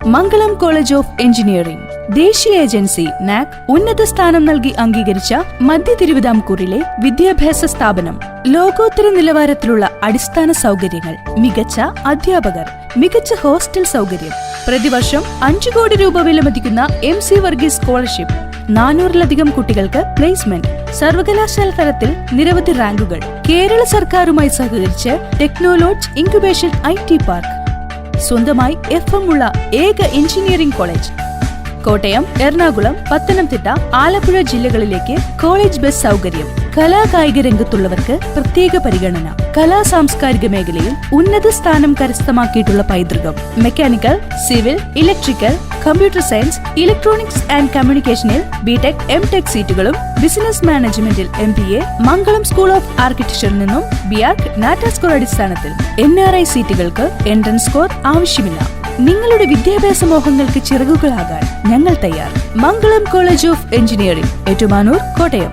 Mangalam college of engineering ദേശീയ agency NAAC ഉന്നത സ്ഥാനം നൽകി അംഗീകരിച്ച മധ്യ തിരുവിതാംകൂറിലെ വിദ്യാഭ്യാസ സ്ഥാപനം. ലോകോത്തര നിലവാരത്തിലുള്ള അടിസ്ഥാന സൗകര്യങ്ങൾ, മികച്ച അധ്യാപകർ, മികച്ച ഹോസ്റ്റൽ സൗകര്യം, പ്രതിവർഷം 5 കോടി രൂപ വിലമതിക്കുന്ന MC വർഗീസ് സ്കോളർഷിപ്പ്, 400-ലധികം കുട്ടികൾക്ക് പ്ലേസ്മെന്റ്, സർവകലാശാല തലത്തിൽ നിരവധി റാങ്കുകൾ, കേരള സർക്കാരുമായി സഹകരിച്ച് ടെക്നോലോജ് ഇൻക്യുബേഷൻ IT പാർക്ക്, സ്വന്തമായി FM ഉള്ള ഏക എഞ്ചിനീയറിംഗ് കോളേജ്. കോട്ടയം, എറണാകുളം, പത്തനംതിട്ട, ആലപ്പുഴ ജില്ലകളിലേക്ക് കോളേജ് ബസ് സൗകര്യം. കലാകായിക രംഗത്തുള്ളവർക്ക് പ്രത്യേക പരിഗണന. കലാ സാംസ്കാരിക മേഖലയിൽ ഉന്നത സ്ഥാനം കരസ്ഥമാക്കിയിട്ടുള്ള പൈതൃകം. Mechanical, civil, electrical, computer science, electronics and കമ്മ്യൂണിക്കേഷനിൽ BTech, MTech സീറ്റുകളും ബിസിനസ് മാനേജ്മെന്റിൽ MBA, മംഗളം സ്കൂൾ ഓഫ് ആർക്കിടെക്ചറിൽ നിന്നും BArch, നാറ്റ സ്കോർ അടിസ്ഥാനത്തിൽ. NRI സീറ്റുകൾക്ക് എൻട്രൻസ് സ്കോർ ആവശ്യമില്ല. നിങ്ങളുടെ വിദ്യാഭ്യാസ മോഹങ്ങൾക്ക് ചിറകുകളാകാൻ ഞങ്ങൾ തയ്യാർ. Mangalam college of engineering, Ettumanoor, Kottayam.